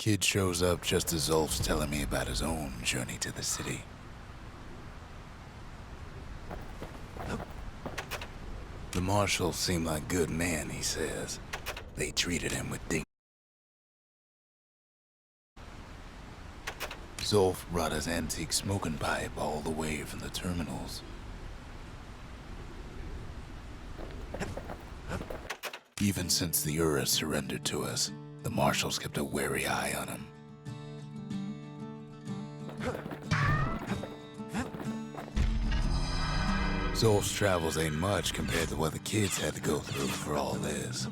Kid shows up just as Zolf's telling me about his own journey to the city. The marshals seem like good men, he says. They treated him with dignity. Zolf brought his antique smoking pipe all the way from the terminals. Even since the Ura surrendered to us, the marshals kept a wary eye on him. Zolf's travels ain't much compared to what the kids had to go through for all this.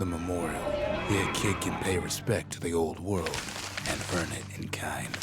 The memorial. Here a kid can pay respect to the old world and earn it in kind.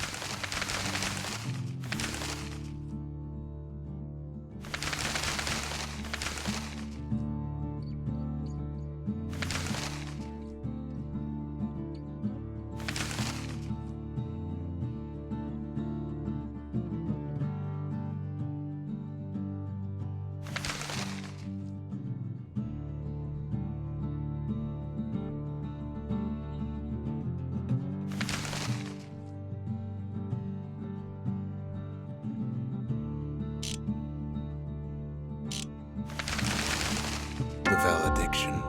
The valediction.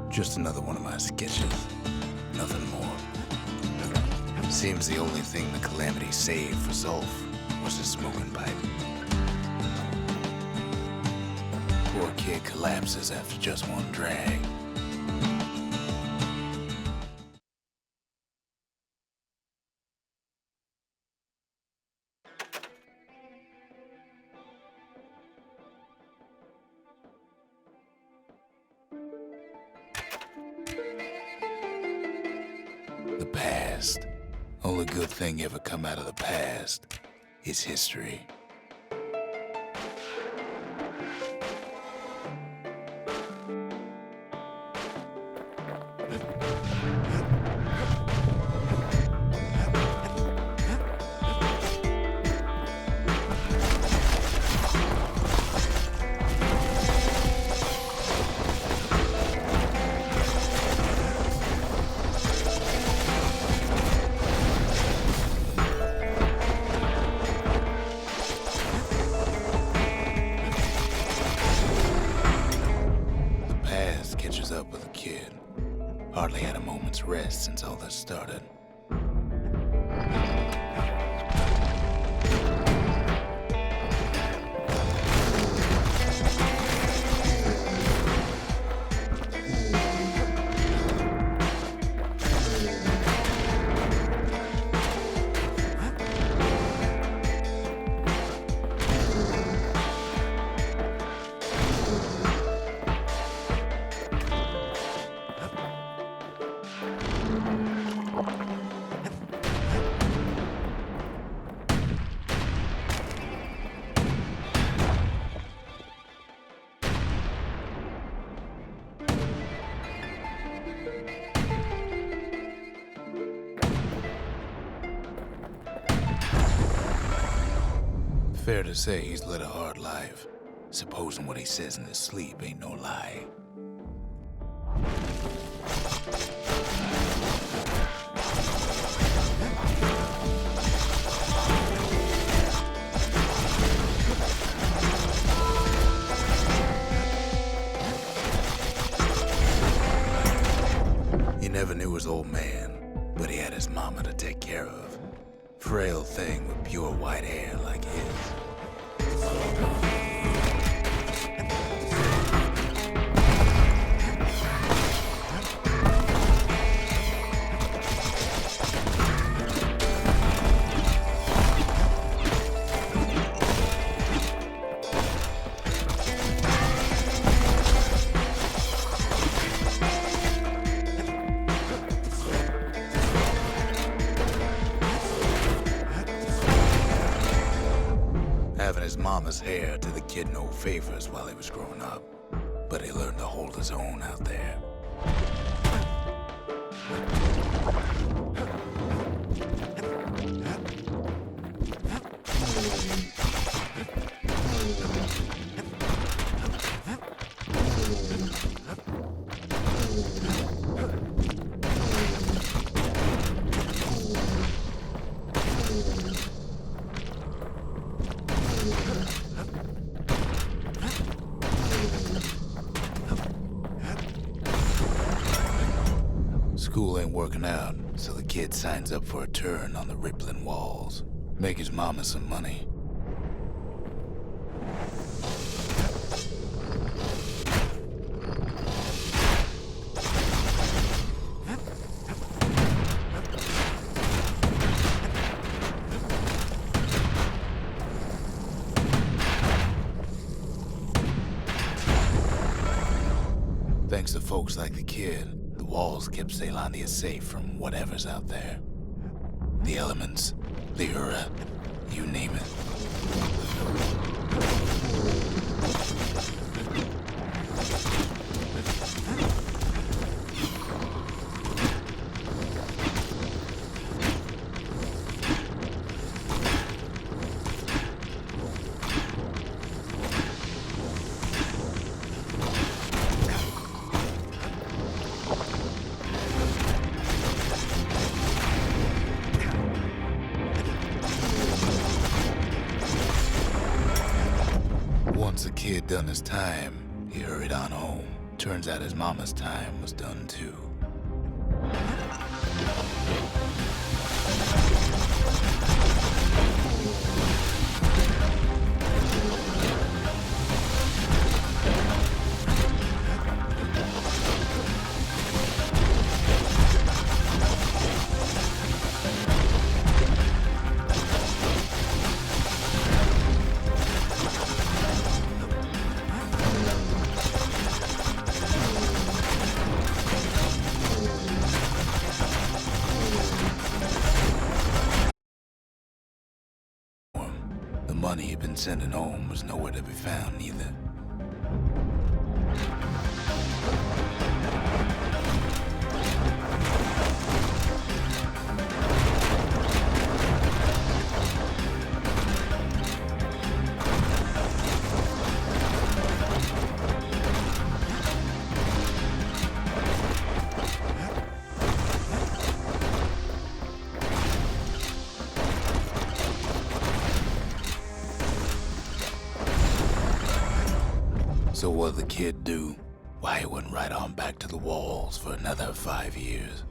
Just another one of my sketches. Nothing more. Seems the only thing the Calamity saved for Zolf was his smoking pipe. Poor kid collapses after just one drag. The past. Only good thing ever come out of the past is history. Catches up with a kid. Hardly had a moment's rest since all this started. Fair to say he's led a hard life, supposing what he says in his sleep ain't no lie. He never knew his old man, but he had his mama to take care of. Frail thing with pure white hair like his. Having his mama's hair did the kid no favors while he was growing up, but he learned to hold his own out there. School ain't working out, so the kid signs up for a turn on the rippling walls. Make his mama some money. Thanks to folks like the kid, the walls kept Caelondia safe from whatever's out there. The elements, the Ura, you name it. Once the kid done his time, he hurried on home. Turns out his mama's time was done too. The money he'd been sending home was nowhere to be found either. So what'd the kid do? Why, he went right on back to the walls for another 5 years.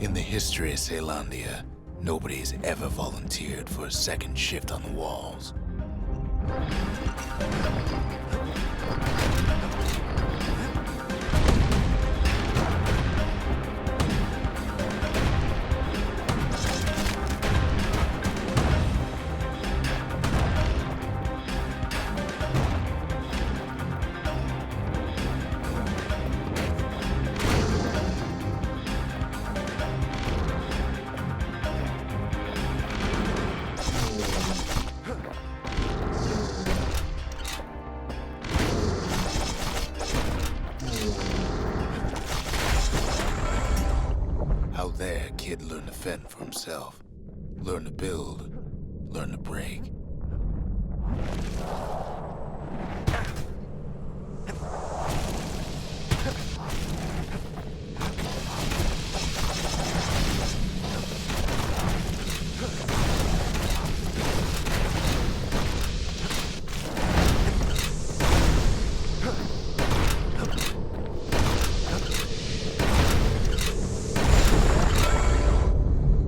In the history of Caelondia, nobody's ever volunteered for a second shift on the walls. Out there, kid learned to fend for himself. Learn to build, learn to break.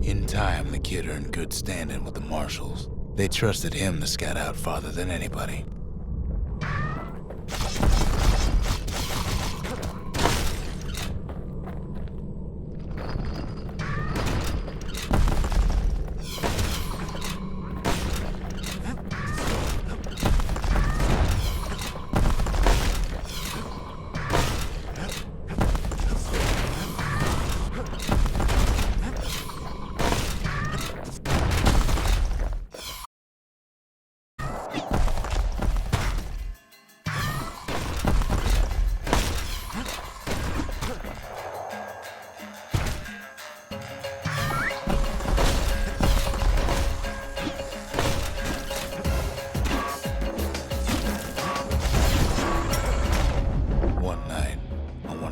In time, the kid earned good standing with the marshals. They trusted him to scout out farther than anybody.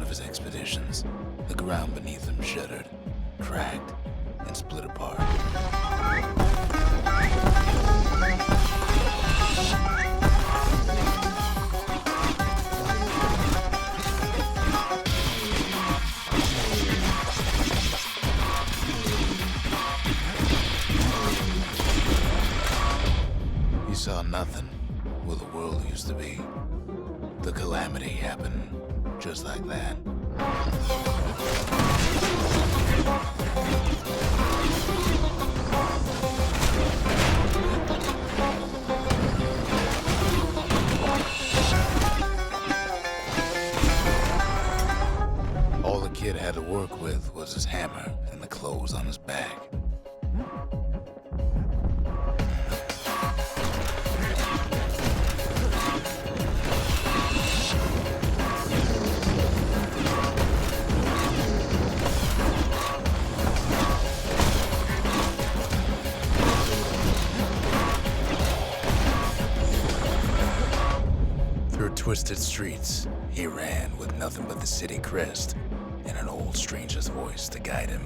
of his expeditions, the ground beneath him shuddered, cracked, and split apart. He saw nothing where the world used to be. The calamity happened just like that. All the kid had to work with was his hammer and the clothes on his back. Through twisted streets, he ran with nothing but the city crest and an old stranger's voice to guide him.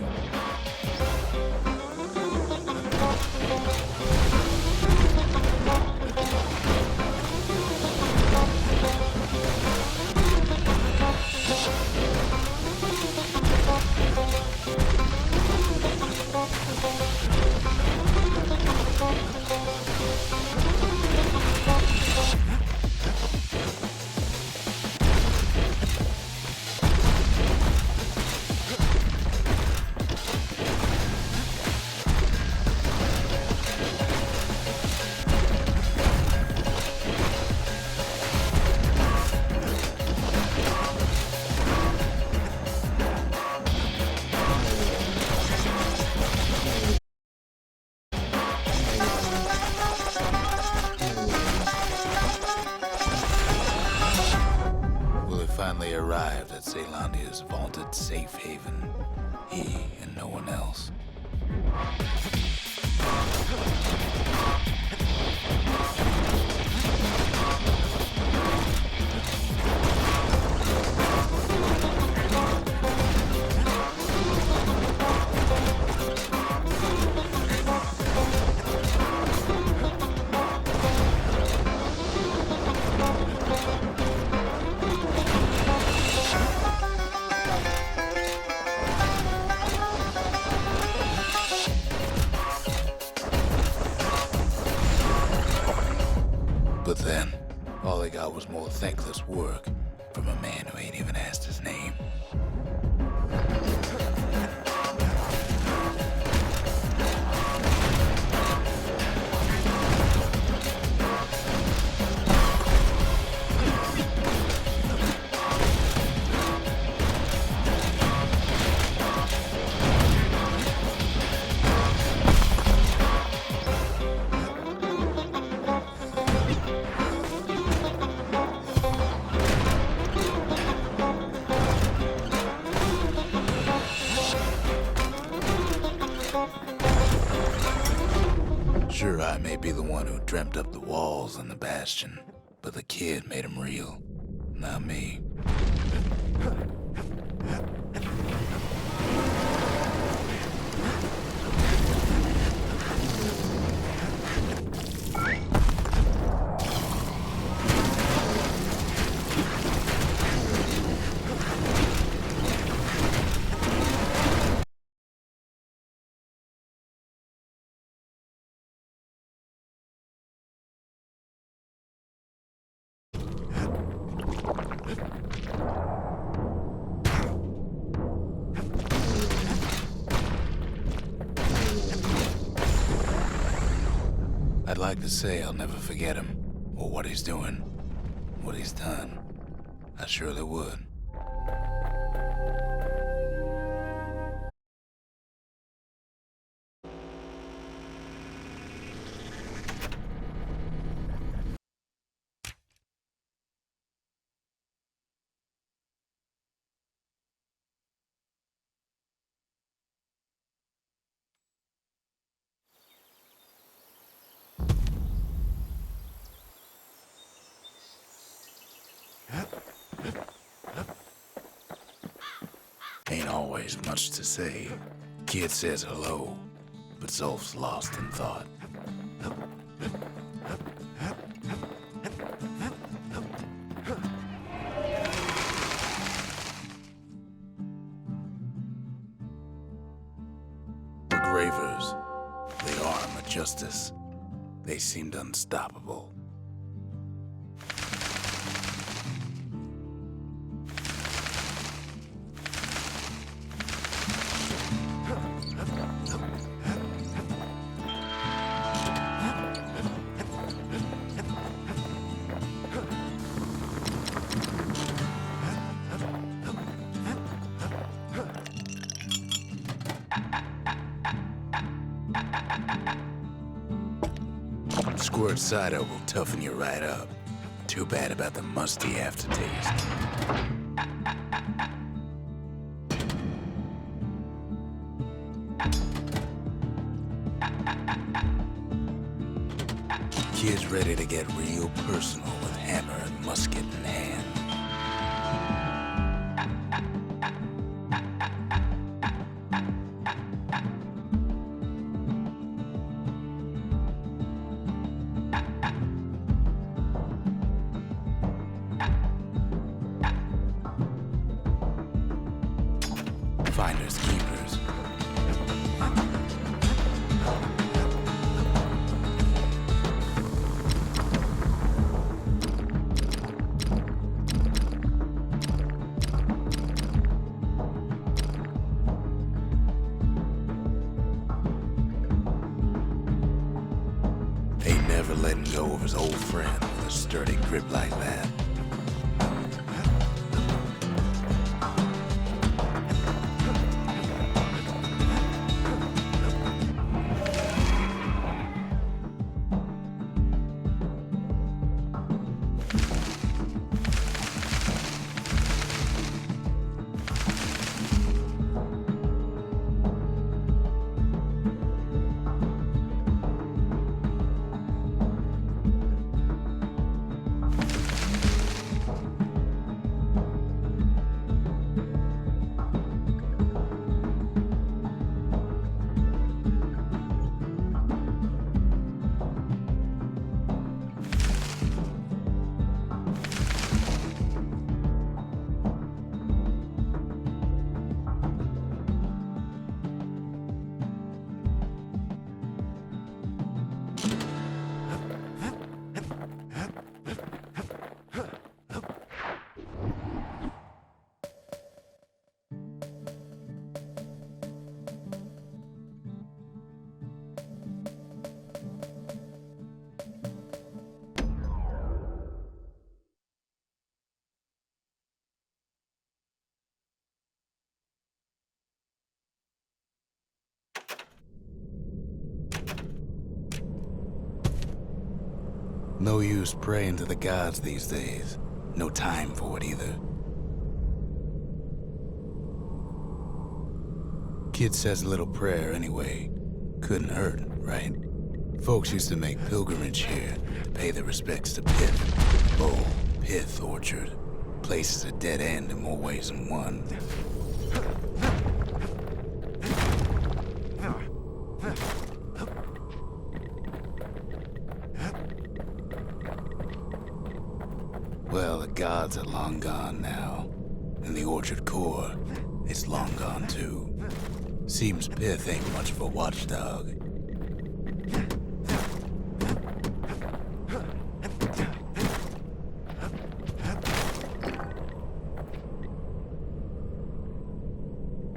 Finally arrived at Caelondia's vaunted safe haven. He and no one else. But then, all I got was more thankless work from a man who ain't even asked his name. Sure, I may be the one who dreamt up the walls and the Bastion, but the kid made them real, not me. I'd like to say I'll never forget him, or what he's doing, what he's done. I surely would. Ain't always much to say. Kid says hello, but Zolf's lost in thought. The Gravers, the arm of justice. They seemed unstoppable. Squirt cider will toughen you right up. Too bad about the musty aftertaste. Kid's ready to get real personal with hammer and musket in hand. Finders keepers. Ain't never letting go of his old friend with a sturdy grip like that. No use praying to the gods these days. No time for it either. Kid says a little prayer anyway. Couldn't hurt, right? Folks used to make pilgrimage here to pay their respects to Pith. Bowl, Pith Orchard. Place is a dead end in more ways than one. Well, the gods are long gone now. And the orchard core is long gone too. Seems Pith ain't much of a watchdog.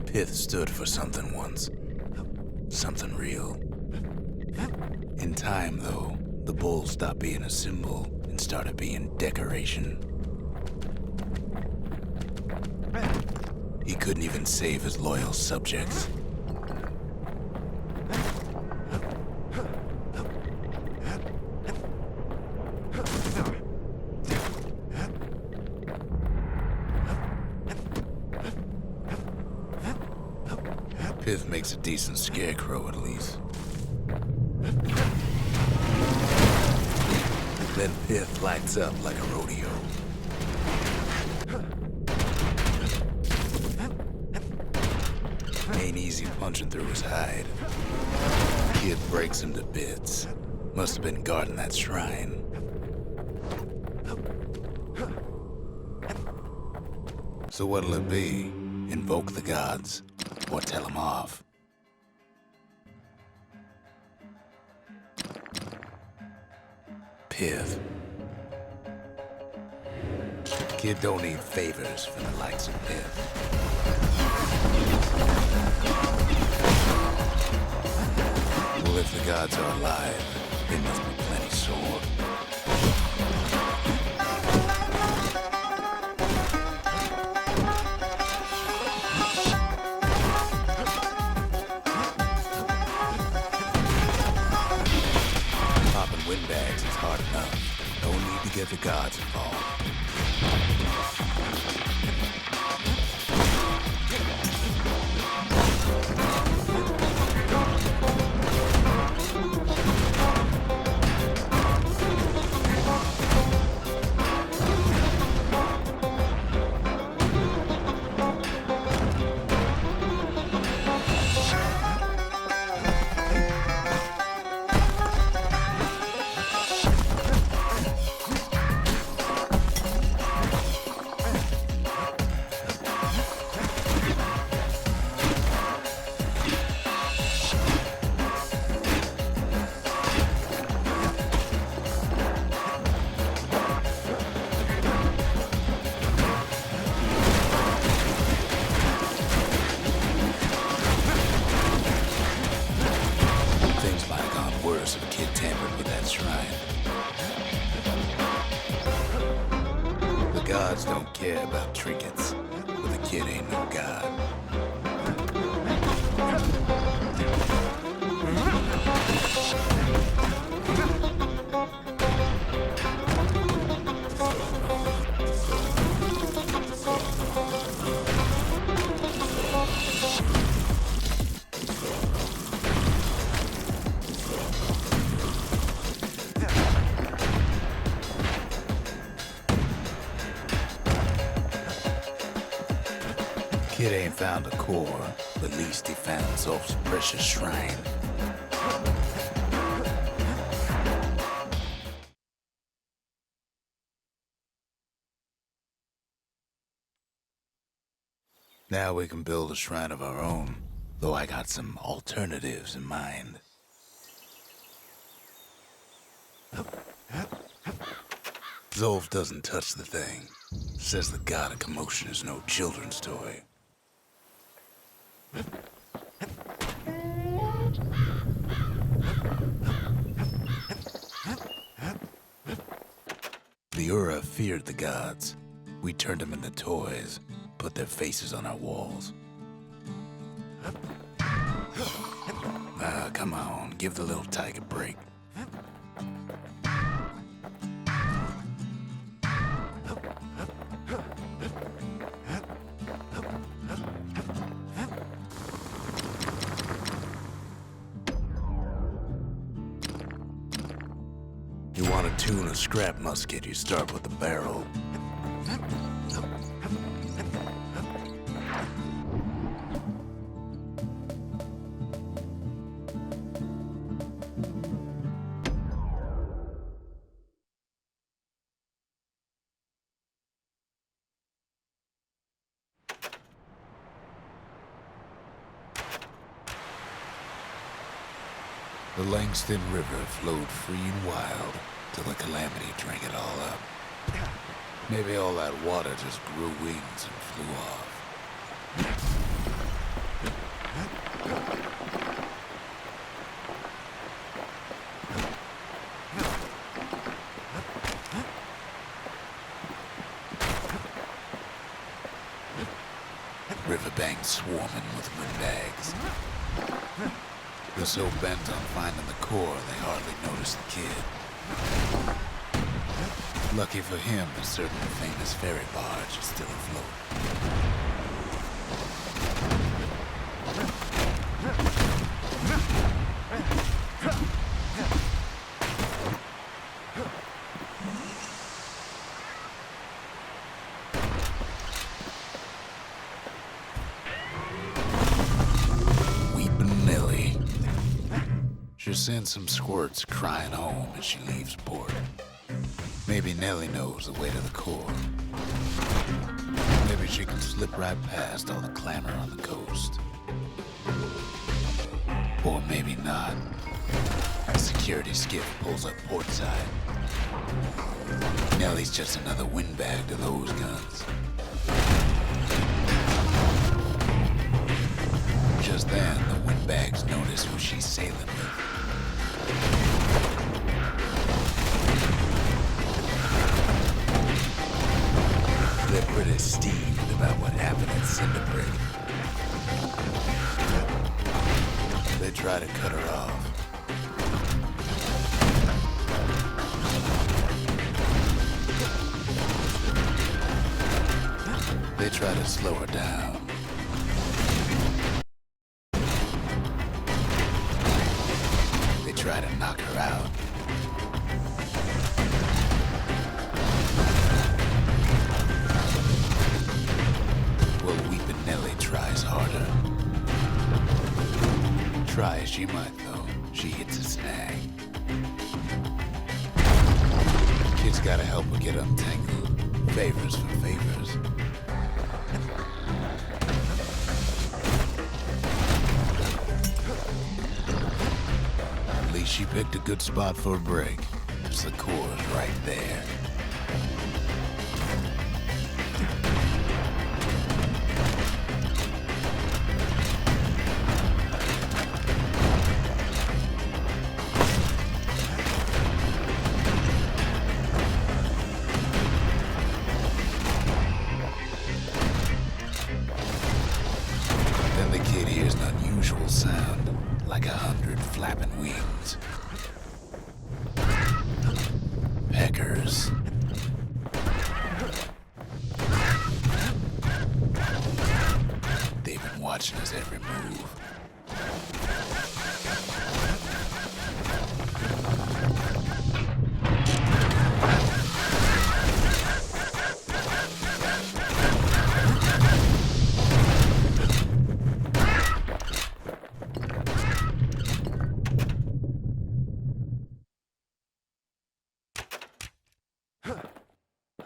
Pith stood for something once. Something real. In time, though, the bull stopped being a symbol and started being decoration. He couldn't even save his loyal subjects. Pith makes a decent scarecrow, at least. Then Pith lights up like a rodeo. ain't easy punching through his hide. Kid breaks him to bits. Must have been guarding that shrine. So what'll it be? Invoke the gods, or tell them off? Piv. Kid don't need favors from the likes of Piv. Well, if the gods are alive, there must be plenty sore. Popping windbags is hard enough. No need to get the gods involved. If a kid tampered with that shrine. The gods don't care about trinkets, but the kid ain't no god. Kid ain't found a core, but at least he found Zolf's precious shrine. Now we can build a shrine of our own, though I got some alternatives in mind. Zolf doesn't touch the thing. Says the god of commotion is no children's toy. The Ura feared the gods. We turned them into toys, put their faces on our walls. Come on, give the little tyke a break. You want to tune a scrap musket, you start with the barrel. The Langston River flowed free and wild till the calamity drank it all up. Maybe all that water just grew wings and flew off. Riverbanks swarming with windbags. They're so bent on finding the core, they hardly notice the kid. Lucky for him, the certain famous ferry barge is still afloat. sends some squirts crying home as she leaves port. Maybe Nellie knows the way to the core. Maybe she can slip right past all the clamor on the coast. Or maybe not. A security skiff pulls up portside. Nellie's just another windbag to those guns. Just then, the windbags notice who she's sailing with. They're pretty steamed about what happened at Cinderbreak. They try to cut her off. They try to slow her down. They try to knock her out. Well, Weepin' Nellie tries harder. Try as she might, though, she hits a snag. Kid's gotta help her get untangled. Favors for favors. At least she picked a good spot for a break, 'cause the core's right there. Then the kid hears an unusual sound, like 100 flapping wings. Peckers. They've been watching us every move.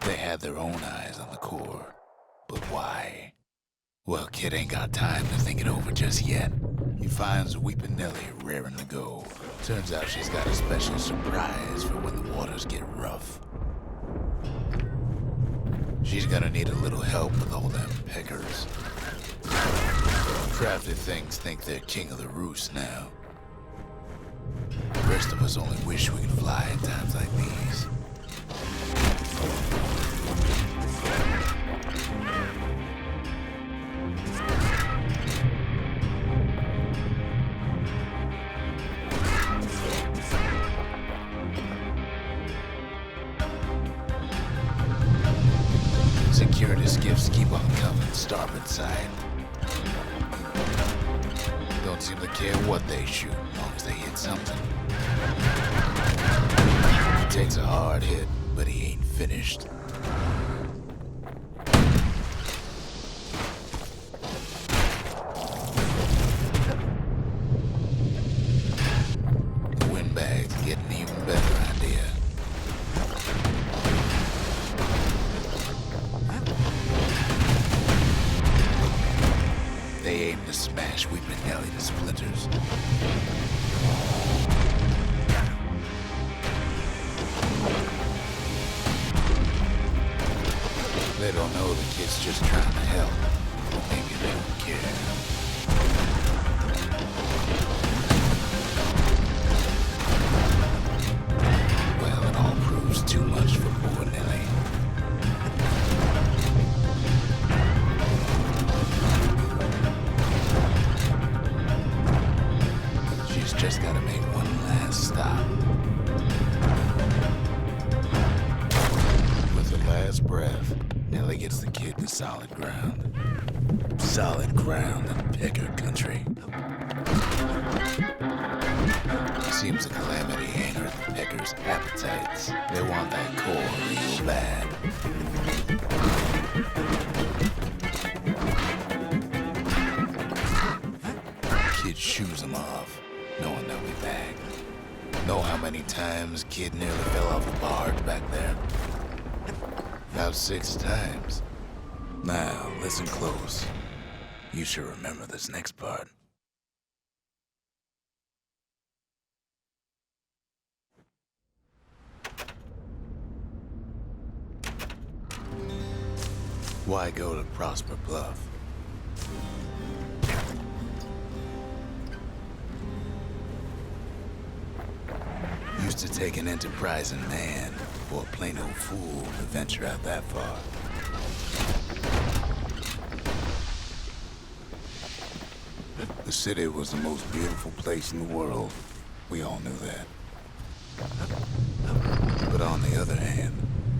They had their own eyes on the core. But why? Well, kid ain't got time to think it over just yet. He finds Weepin' Nellie raring to go. Turns out she's got a special surprise for when the waters get rough. She's gonna need a little help with all them peckers. Crafty things think they're king of the roost now. The rest of us only wish we could fly in times like these. Security skiffs keep on coming starboard side. Don't seem to care what they shoot, as long as they hit something. He takes a hard hit, but he ain't finished. The windbags get an even better idea. They aim to smash Weepin' Nellie to splinters. They don't know the kid's just trying to help. Or maybe they don't care. Well, it all proves too much for poor Nellie. She's just gotta make one last stop. With her last breath, Nellie gets the kid to solid ground. Solid ground in Pecker country. Seems the calamity ain't hurt the Peckers' appetites. They want that core real bad. Kid shoos them off, knowing they'll be back. Know how many times kid nearly fell off the barge back there? About 6 times. Now, listen close. You should remember this next part. Why go to Prosper Bluff? Used to take an enterprising man or a plain old fool to venture out that far. The city was the most beautiful place in the world. We all knew that. But on the other hand,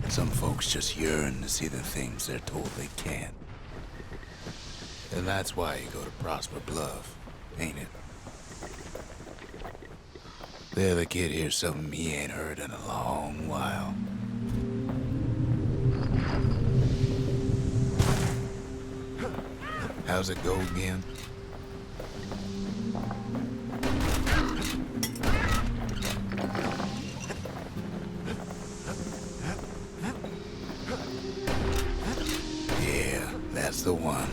some folks just yearn to see the things they're told they can't. And that's why you go to Prosper Bluff, ain't it? The other kid hears something he ain't heard in a long while. How's it go again? Yeah, that's the one.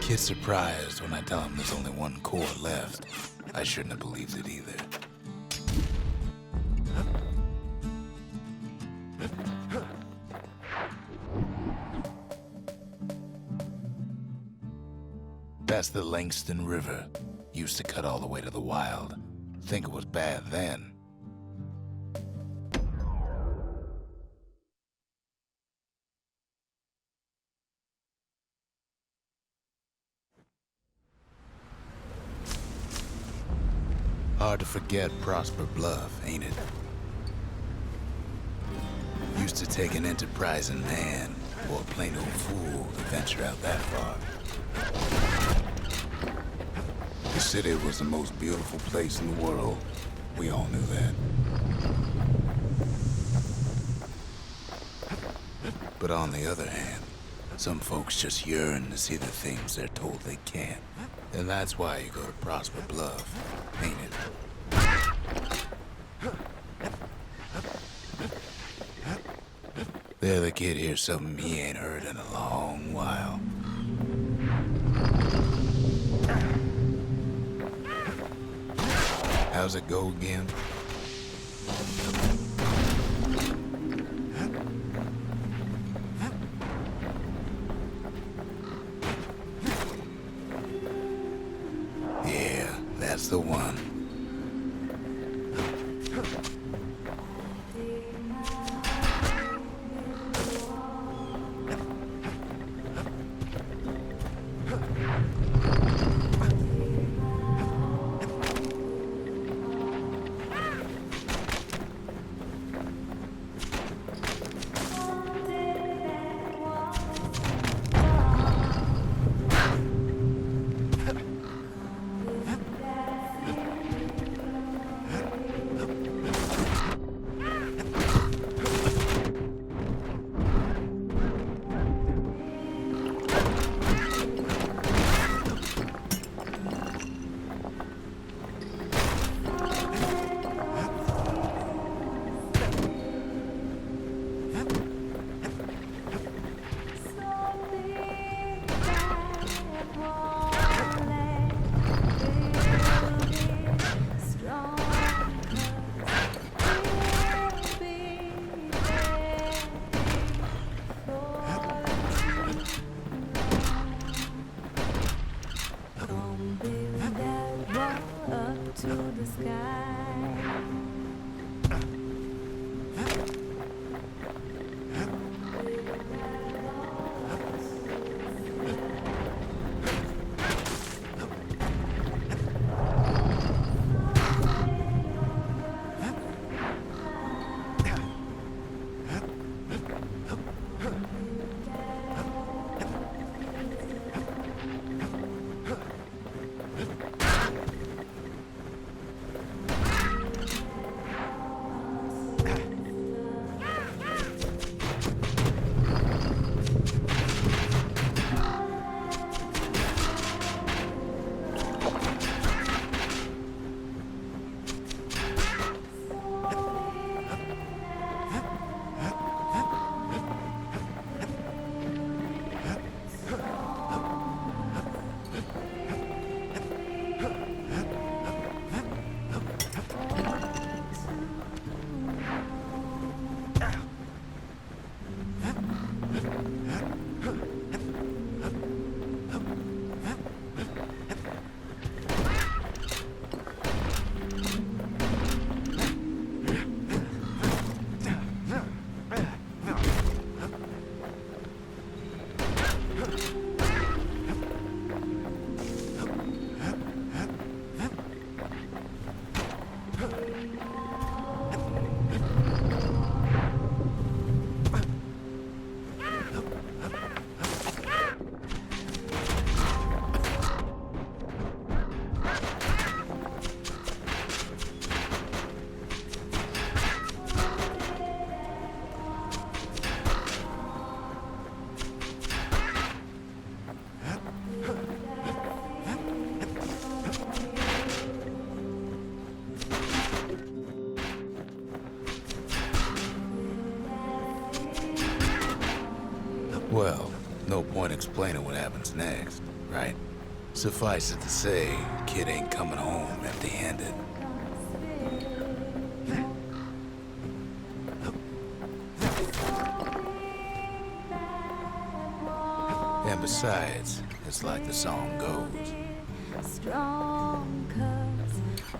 Kid's surprised when I tell him there's only one core left. I shouldn't have believed it either. That's the Langston River. Used to cut all the way to the wild. Think it was bad then. Hard to forget Prosper Bluff, ain't it? Used to take an enterprising man or a plain old fool to venture out that far. The city was the most beautiful place in the world. We all knew that. But on the other hand, some folks just yearn to see the things they're told they can't. And that's why you go to Prosper Bluff, ain't it? The other kid hears something he ain't heard in a long while. How's it go again? Yeah, that's the one. Well, no point explaining what happens next, right? Suffice it to say, kid ain't coming home empty-handed. And besides, it's like the song goes. Strong 'cause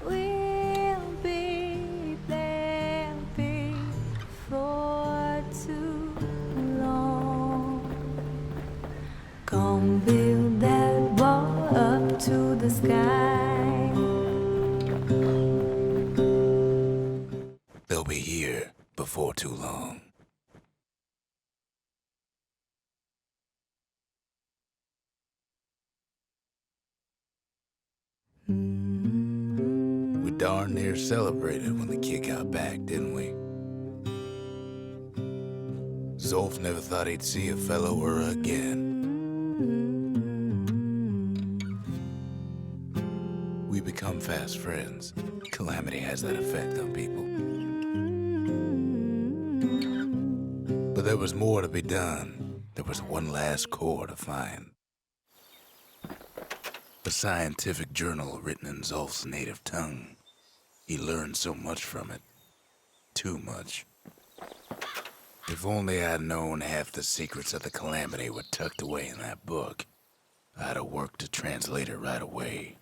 we'll be there before too long. Gonna build that wall up to the sky. They'll be here before too long. We darn near celebrated when the kid got back, didn't we? Zolf never thought he'd see a fellow Ura again. We become fast friends. Calamity has that effect on people. But there was more to be done. There was one last core to find. A scientific journal written in Zolf's native tongue. He learned so much from it. Too much. If only I'd known half the secrets of the Calamity were tucked away in that book, I'd have worked to translate it right away.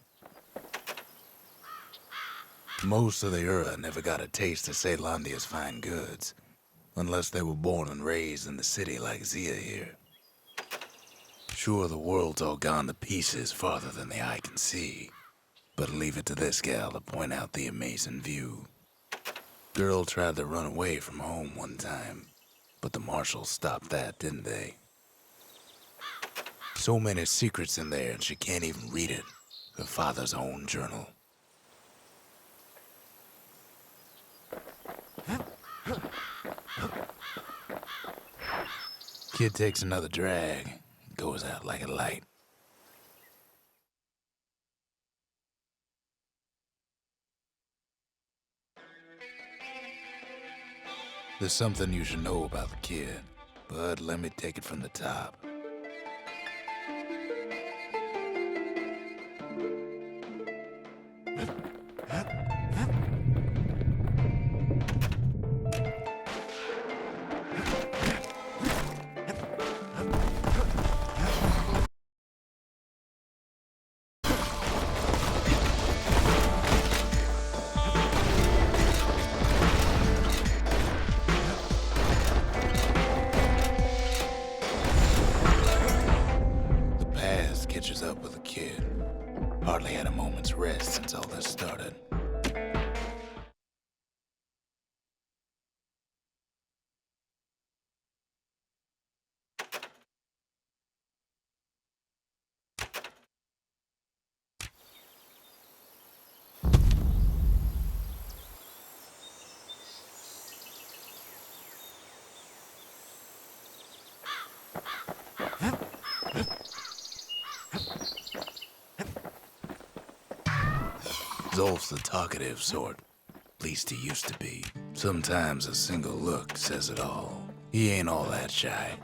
Most of the Ura never got a taste of Caelondia's fine goods, unless they were born and raised in the city like Zia here. Sure, the world's all gone to pieces farther than the eye can see, but leave it to this gal to point out the amazing view. Girl tried to run away from home one time, but the marshals stopped that, didn't they? So many secrets in there and she can't even read it. Her father's own journal. Kid takes another drag, goes out like a light. There's something you should know about the kid, but let me take it from the top. Catches up with the kid. Hardly had a moment's rest since all this started. Zolf's the talkative sort. At least he used to be. Sometimes a single look says it all. He ain't all that shy.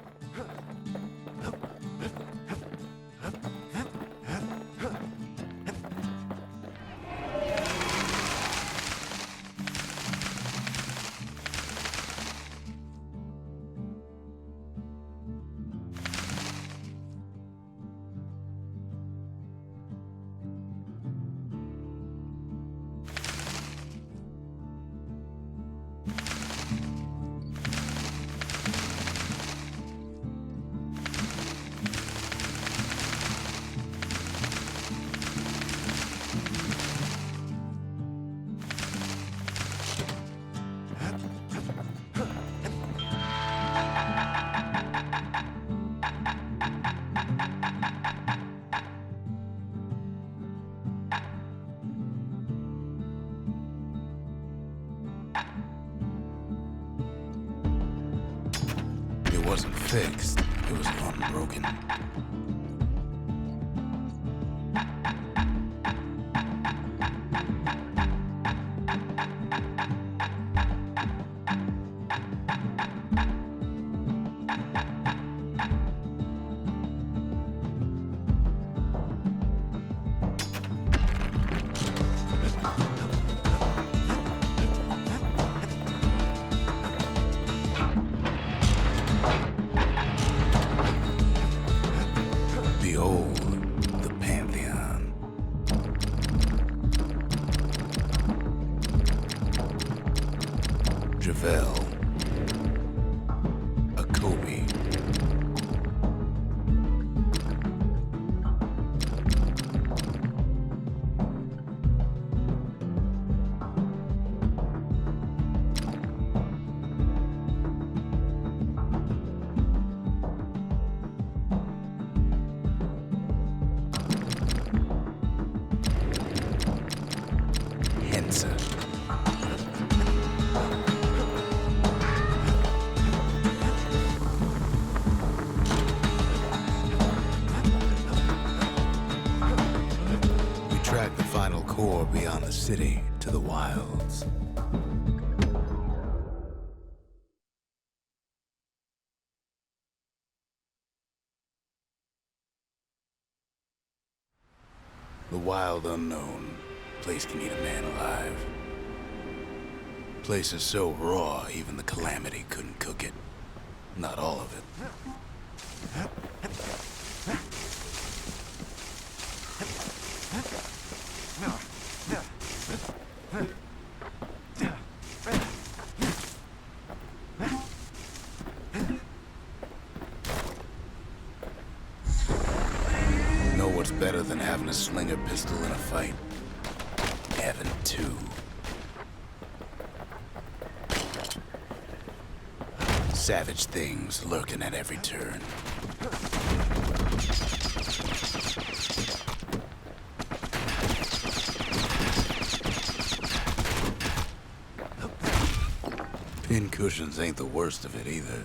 It wasn't fixed, it was unbroken. Behold, the Pantheon. Javel. Akobi. track the final core beyond the city to the wilds. The wild unknown. Place can eat a man alive. Place is so raw, even the Calamity couldn't cook it. Not all of it. Know what's better than having a slinger pistol in a fight? Having two. Savage things lurking at every turn. Pin cushions ain't the worst of it either.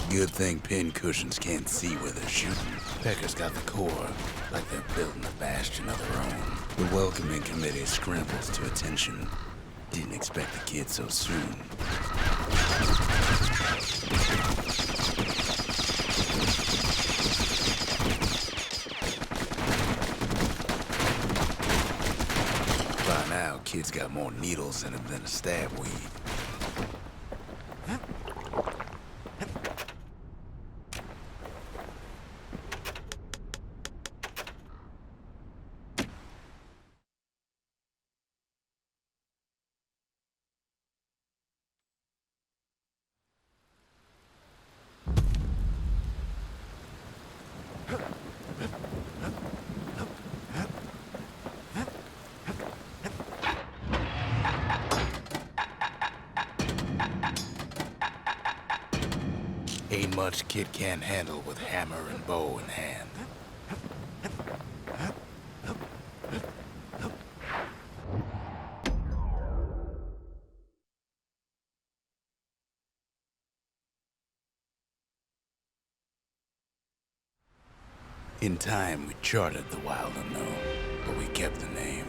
Good thing pin cushions can't see where they're shooting. Pecker's got the core, like they're building a bastion of their own. The welcoming committee scrambles to attention. Didn't expect the kid so soon. By now, kid's got more needles in him than a stab weed. Ain't much kid can't handle with hammer and bow in hand. In time, we charted the wild unknown, but we kept the name.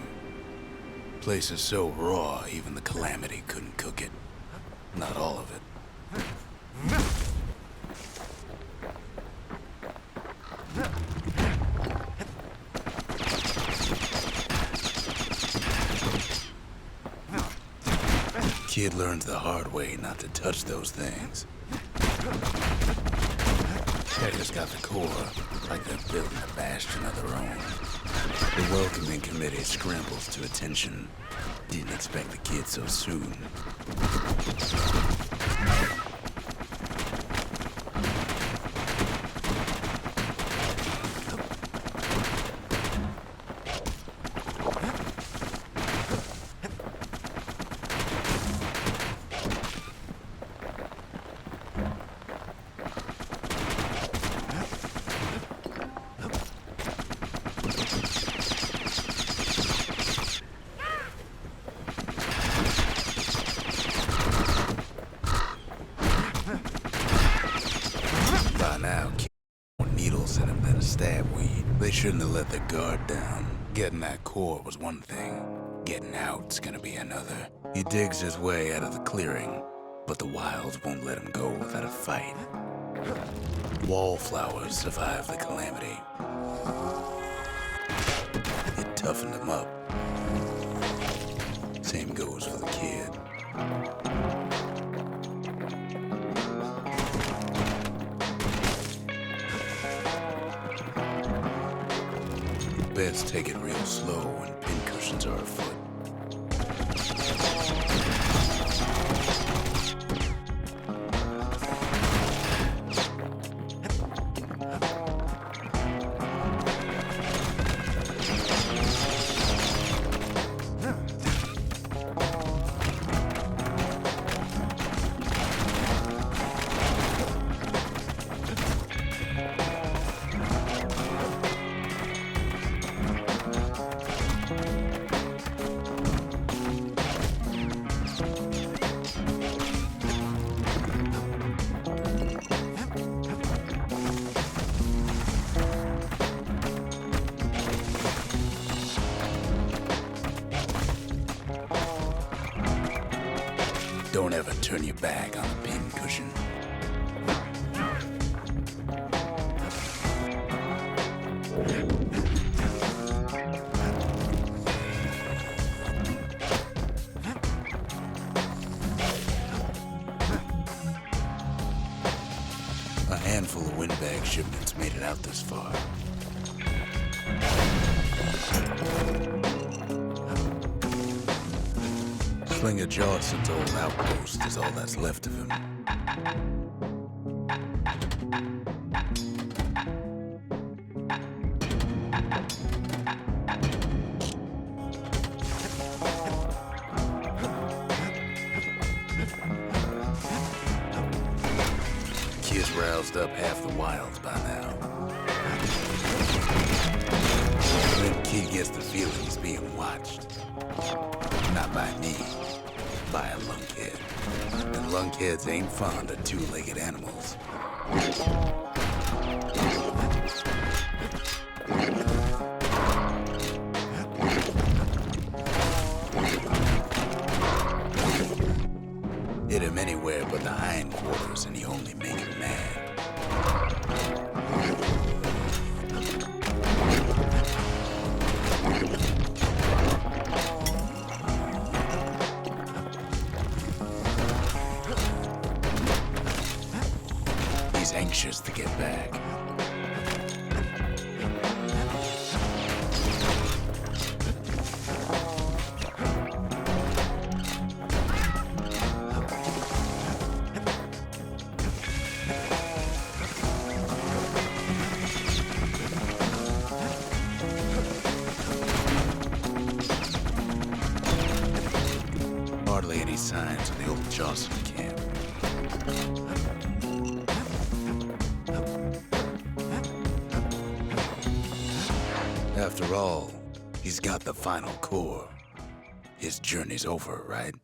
Place is so raw, even the Calamity couldn't cook it. Not all of it. Kid learns the hard way not to touch those things. Pecker's got the core, like they're building a bastion of their own. The welcoming committee scrambles to attention. Didn't expect the kid so soon. They shouldn't have let their guard down. Getting that core was one thing. Getting out's gonna be another. He digs his way out of the clearing, but the wilds won't let him go without a fight. Wallflowers survived the Calamity. It toughened him up. Same goes for the kid. Beds take it real slow when pincushions are afoot. Don't ever turn your back on a pincushion. A handful of windbag shipments made it out this far. Slinger Johnson's old outpost is all that's left of him. Kid's roused up half the wilds by now. Then Kid gets the feeling he's being watched. Not by me, by a lunkhead. And lunkheads ain't fond of two-legged animals. Hit him anywhere but the hindquarters and he only make him mad. He's anxious to get back. Hardly any signs of the old Johnson camp. After all, he's got the final core. His journey's over, right?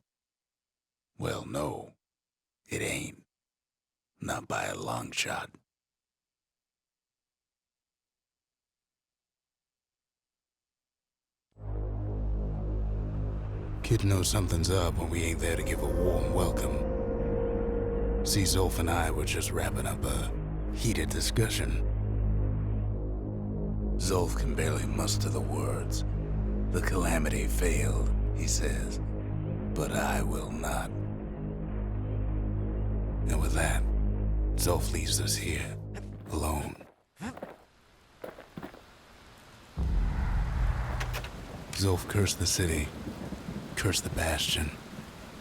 Well, no, it ain't. Not by a long shot. Kid knows something's up when we ain't there to give a warm welcome. See, Zolf and I were just wrapping up a heated discussion. Zolf can barely muster the words. The calamity failed, he says, but I will not. And with that, Zolf leaves us here, alone. Zolf cursed the city, cursed the Bastion,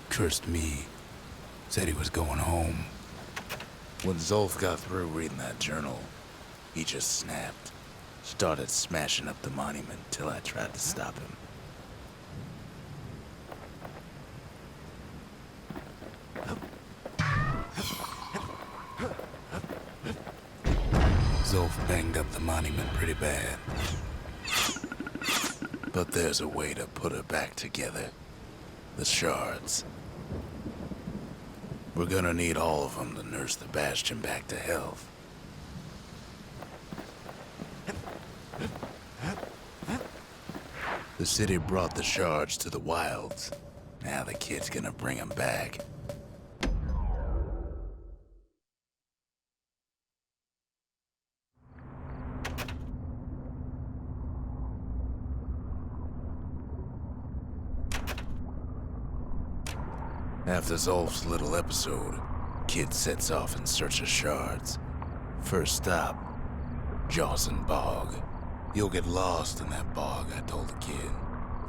cursed me, said he was going home. When Zolf got through reading that journal, he just snapped. Started smashing up the monument till I tried to stop him. Zolf banged up the monument pretty bad. But there's a way to put her back together. The shards. We're gonna need all of them to nurse the Bastion back to health. The city brought the shards to the wilds. Now the kid's gonna bring them back. After Zolf's little episode, Kid sets off in search of shards. First stop, Jawson Bog. You'll get lost in that bog, I told the kid,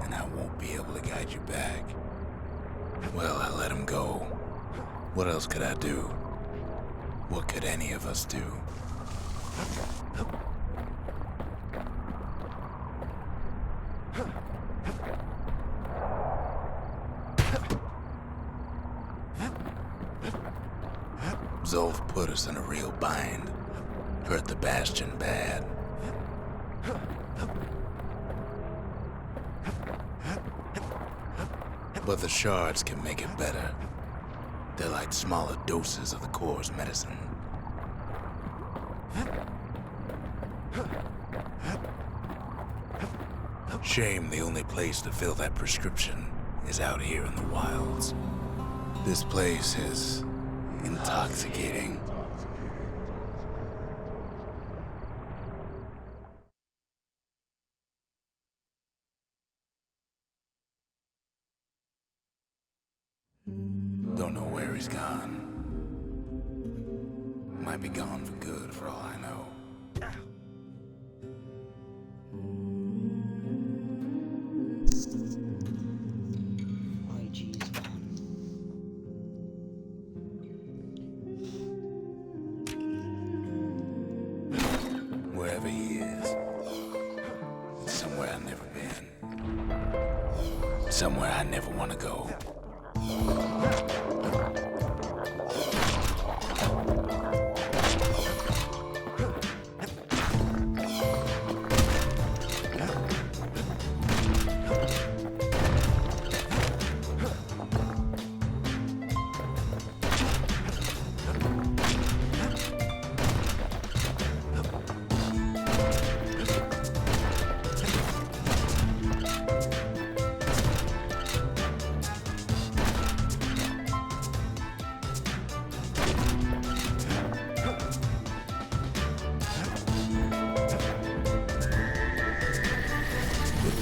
and I won't be able to guide you back. Well, I let him go. What else could I do? What could any of us do? Zolf put us in a real bind. Hurt the Bastion bad. But the shards can make it better. They're like smaller doses of the core's medicine. Shame the only place to fill that prescription is out here in the wilds. This place is intoxicating. Don't know where he's gone. Might be gone for good for all I know. Wherever he is, it's somewhere I've never been. Somewhere I never want to go.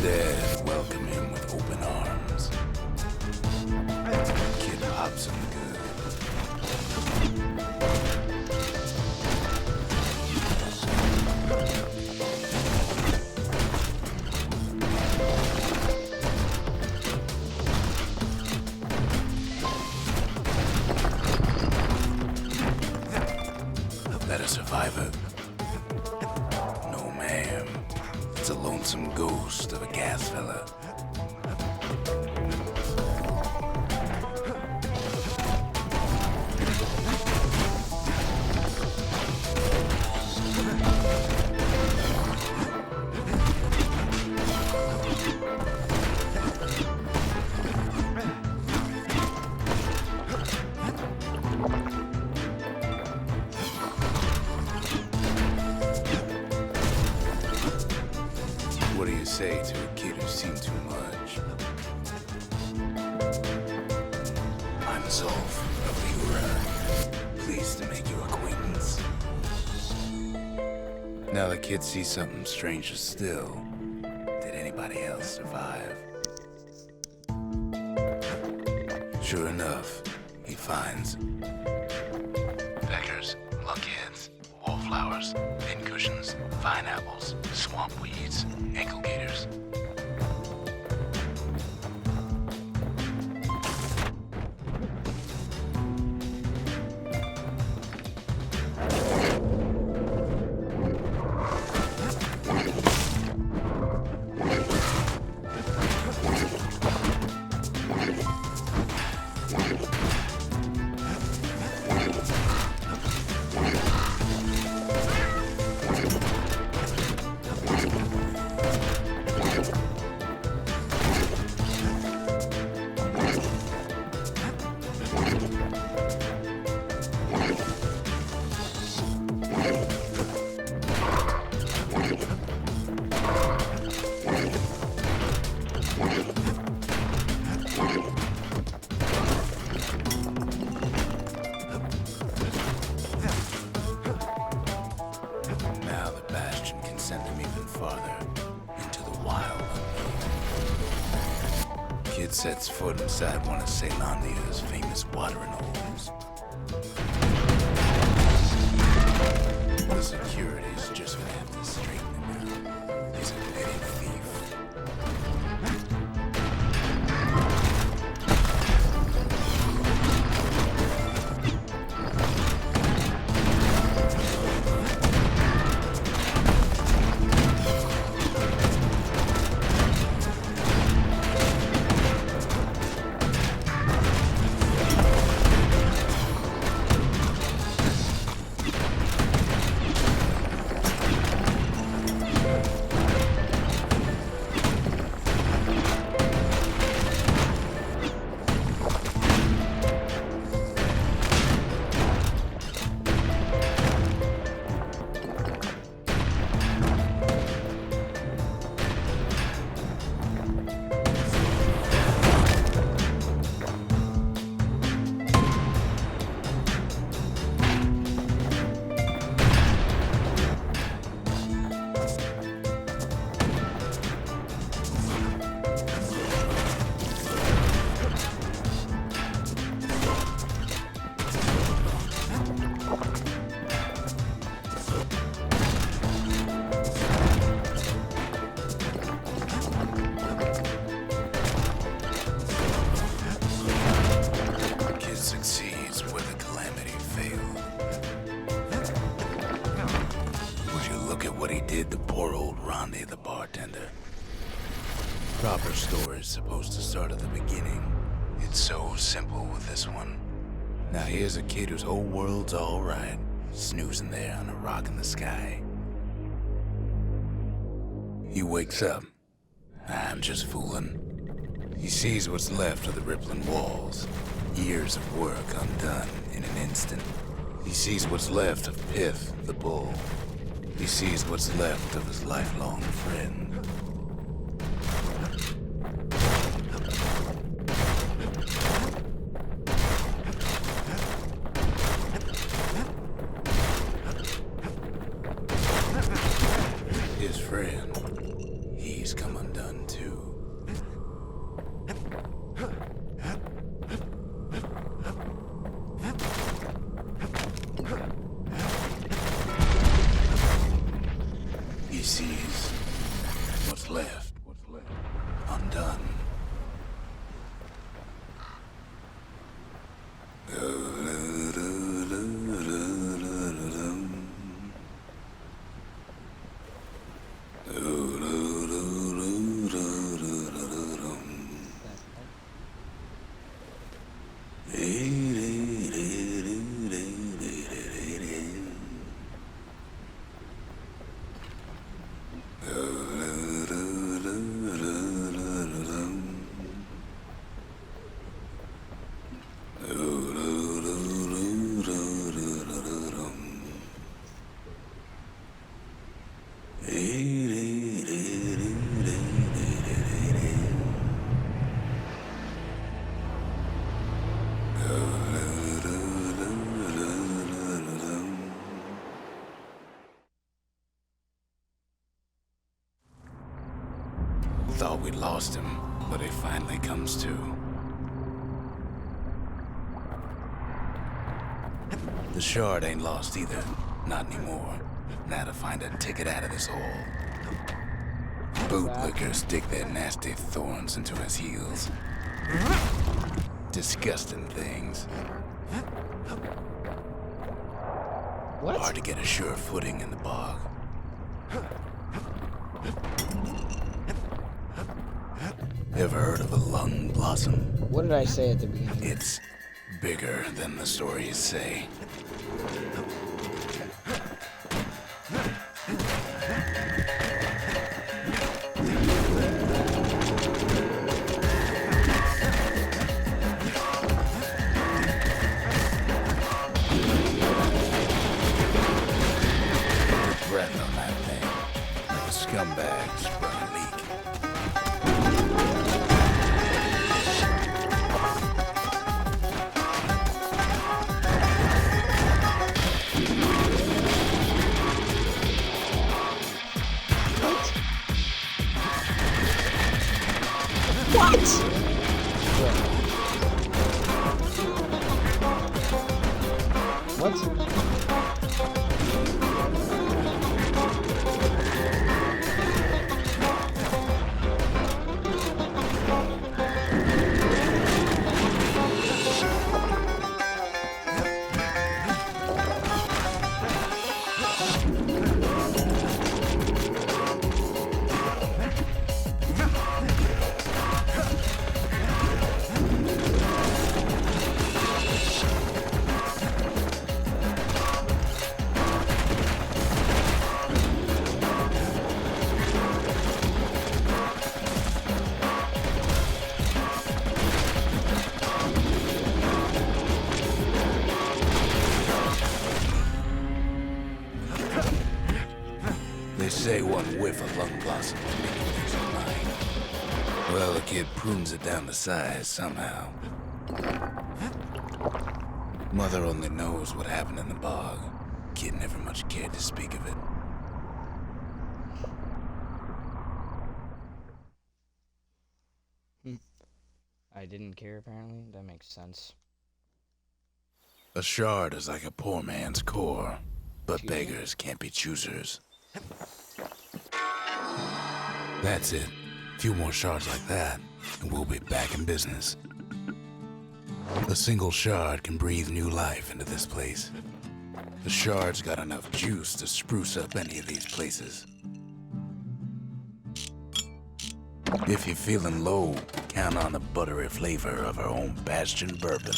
Dead welcome him with open arms. Kid pops him good. That a survivor? No, ma'am. It's a lonesome ghost of a gas fella. What do you say to a kid who's seen too much? I'm Zolf of Lura. Pleased to make your acquaintance. Now the kid sees something stranger still. Did anybody else survive? Sure enough, he finds peckers, lunkheads, wallflowers, pincushions, vine apples, swamp weeds, ankle gators. Now the Bastion can send him even farther into the wild unknown. Kid sets foot inside one of Ceylondia's famous watering holes. The security's just gonna have to straighten him out. He's a petty thief. Poor old Rondi, the bartender. Proper story's supposed to start at the beginning. It's so simple with this one. Now here's a kid whose whole world's alright, snoozing there on a rock in the sky. He wakes up. I'm just fooling. He sees what's left of the rippling walls. Years of work undone in an instant. He sees what's left of Pith, the bull. He sees what's left of his lifelong friend. His friend, he's come undone too. He sees what's left undone. Thought we'd lost him, but he finally comes to. The shard ain't lost either. Not anymore. Now to find a ticket out of this hole. Bootlickers dig their nasty thorns into his heels. Disgusting things. What? Hard to get a sure footing in the bog. Ever heard of a lung blossom? What did I say at the beginning? It's bigger than the stories say. Breath on that thing, like a scumbag sprung a leak. What? They say one whiff of lung blossom will make you lose your mind. Well, the kid prunes it down to size somehow. Mother only knows what happened in the bog. Kid never much cared to speak of it. I didn't care, apparently. That makes sense. A shard is like a poor man's core, but beggars can't be choosers. That's it. A few more shards like that, and we'll be back in business. A single shard can breathe new life into this place. The shard's got enough juice to spruce up any of these places. If you're feeling low, count on the buttery flavor of our own Bastion bourbon.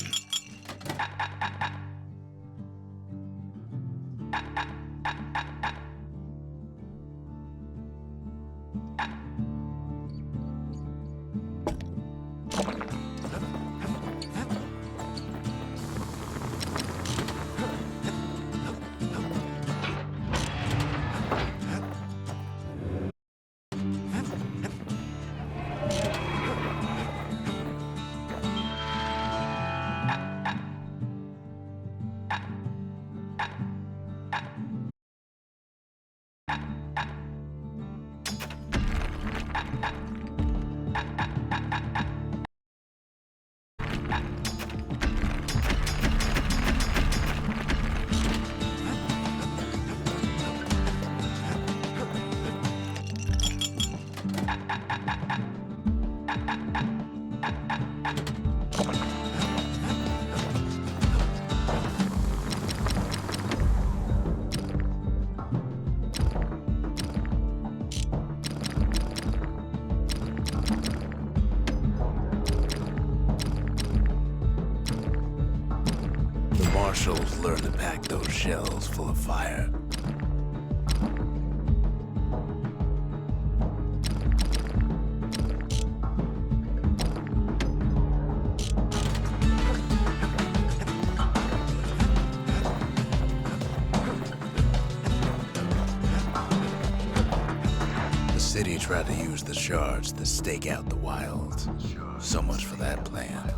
Marshals learn to pack those shells full of fire. The city tried to use the shards to stake out the wilds. So much for that plan.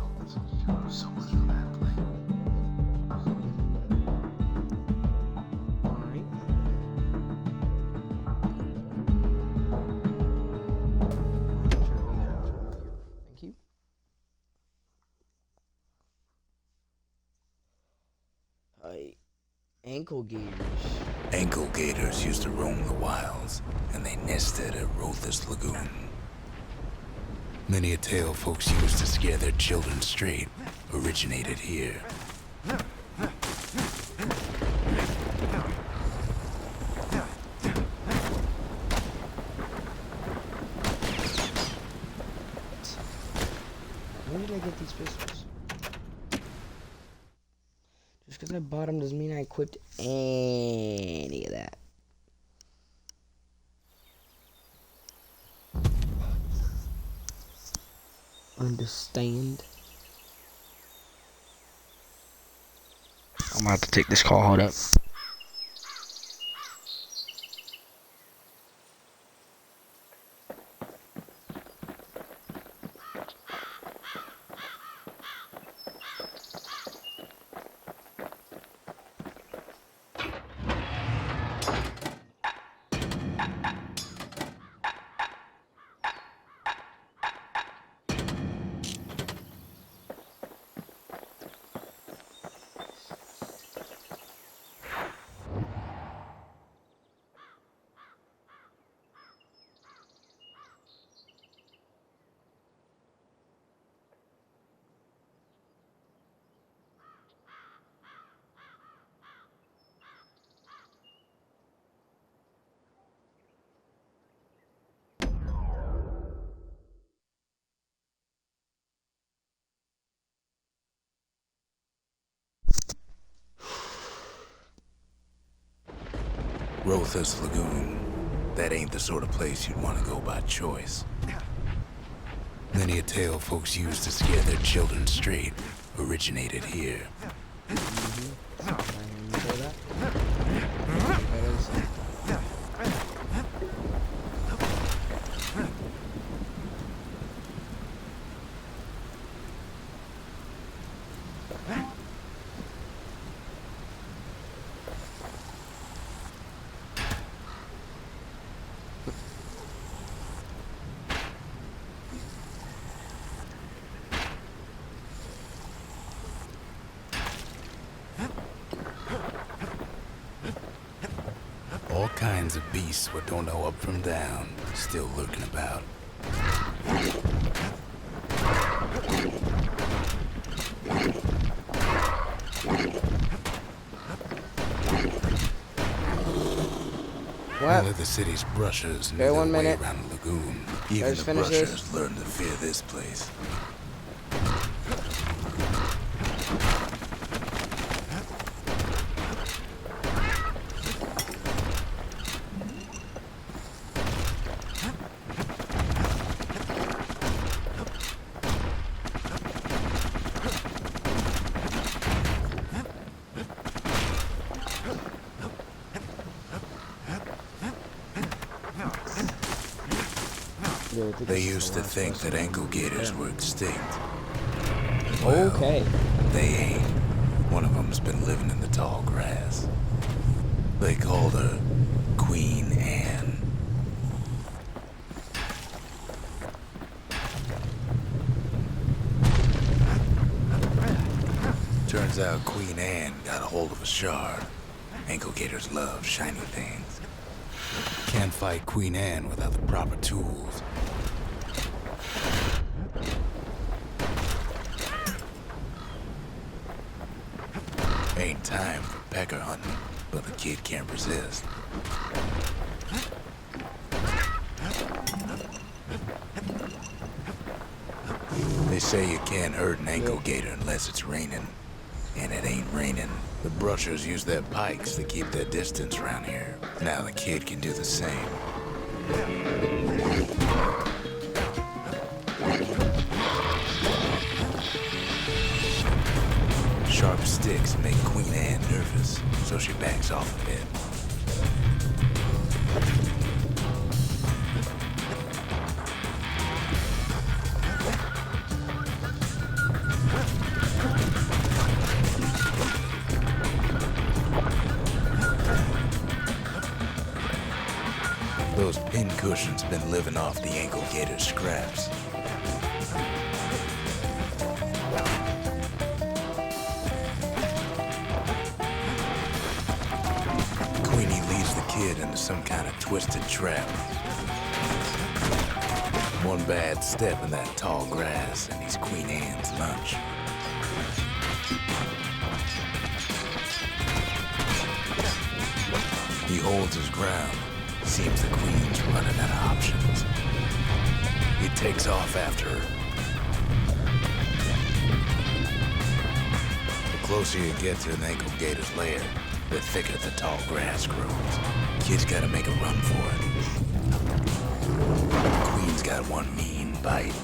Ankle gators. Ankle gators used to roam the wilds, and they nested at Rothus Lagoon. Many a tale folks used to scare their children straight originated here. When did I get these pistols? Just because I bought them doesn't mean I equipped any of that. Understand? I'm about to take this call. Hold up. Rothus Lagoon. That ain't the sort of place you'd want to go by choice. Many a tale folks used to scare their children straight originated here. All kinds of beasts what don't know up from down, still lurking about. Only the city's brushers knew Okay, their 1 way minute. around the lagoon. Even Let's the finish brushers this. learned to fear this place. They used to think that ankle gators were extinct. Well, Okay. they ain't. One of them's been living in the tall grass. They called her Queen Anne. Turns out Queen Anne got a hold of a shard. Ankle gators love shiny things. Can't fight Queen Anne without the proper tools. Ain't time for pecker hunting, but the kid can't resist. They say you can't hurt an ankle gator unless it's raining. And it ain't raining. The brushers use their pikes to keep their distance around here. Now the kid can do the same. Sharp sticks make Queen Anne nervous, so she backs off a bit. Those pin cushions been living off the ankle gator scraps. Queenie leads the kid into some kind of twisted trap. One bad step in that tall grass and he's Queen Anne's lunch. He holds his ground. Seems the queen's running out of options. He takes off after her. The closer you get to an ankle gator's lair, the thicker the tall grass grows. Kid's gotta make a run for it. The queen's got one mean bite.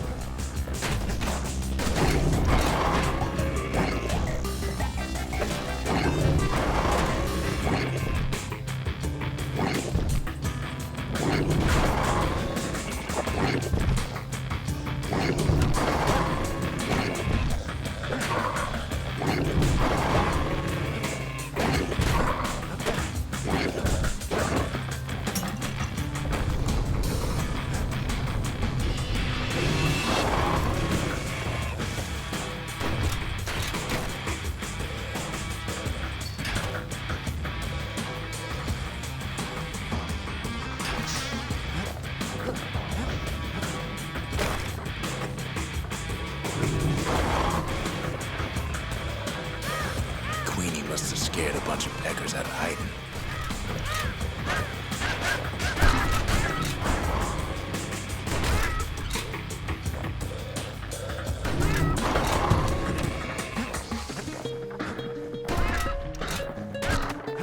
Queenie must have scared a bunch of peckers out of hiding.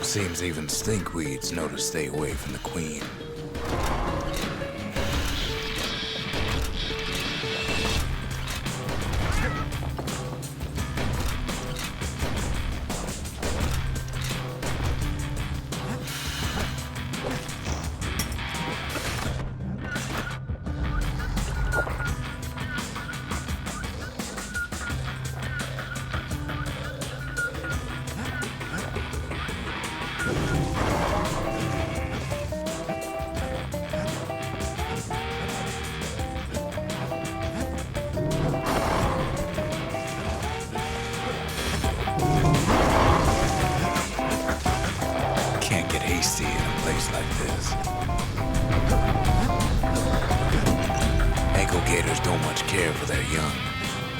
Seems even stinkweeds know to stay away from the queen. Can't get hasty in a place like this. Ankle gators don't much care for their young.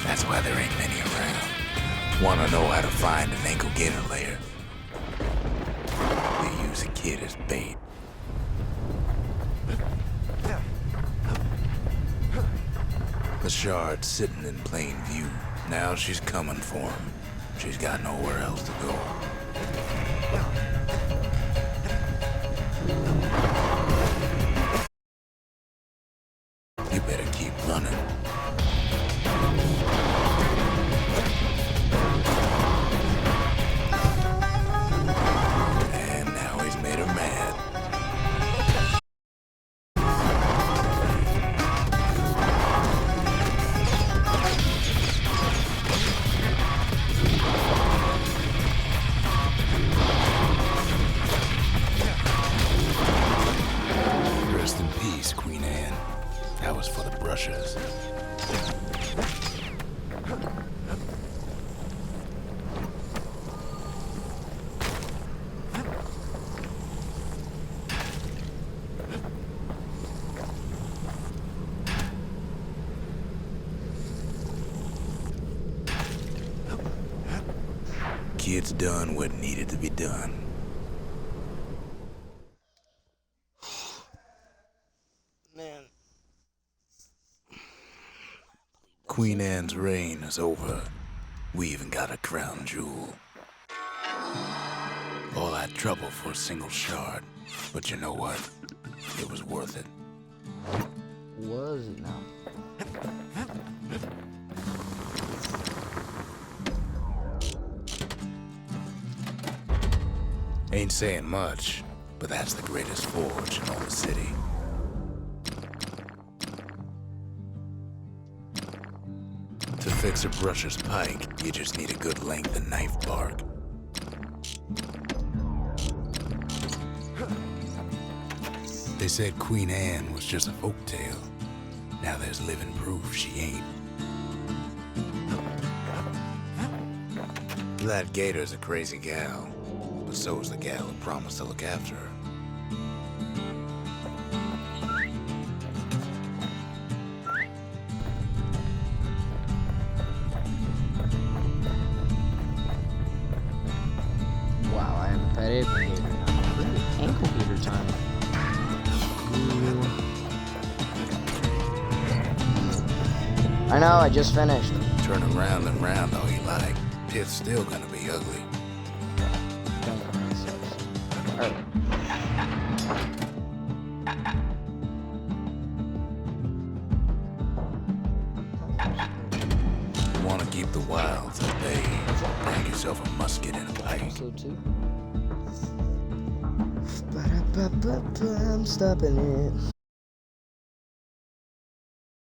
That's why there ain't many around. Wanna know how to find an ankle gator lair? They use a kid as bait. The shard sitting in plain view. Now she's coming for him. She's got nowhere else to go. You better keep running. And now he's made her mad. Rest in peace, Queen Anne. That was for the brushers. Kid's done what needed to be done. Man. Queen Anne's reign is over. We even got a crown jewel. All that trouble for a single shard. But you know what? It was worth it. Was it now? Ain't saying much, but that's the greatest forge in all the city. To fix a brusher's pike, you just need a good length of knife bark. They said Queen Anne was just a folktale. Now there's living proof she ain't. That Gator's a crazy gal, but so's the gal who promised to look after her. Wow, I haven't petted my gator now. Really, ankle gator time. Ooh. I know, I just finished. Turn around and round all you like. It's still gonna be ugly. Alright. You wanna keep the wilds at bay. Bag yourself a musket and a pike. So too. Ba-da-ba-ba-ba, I'm stopping it.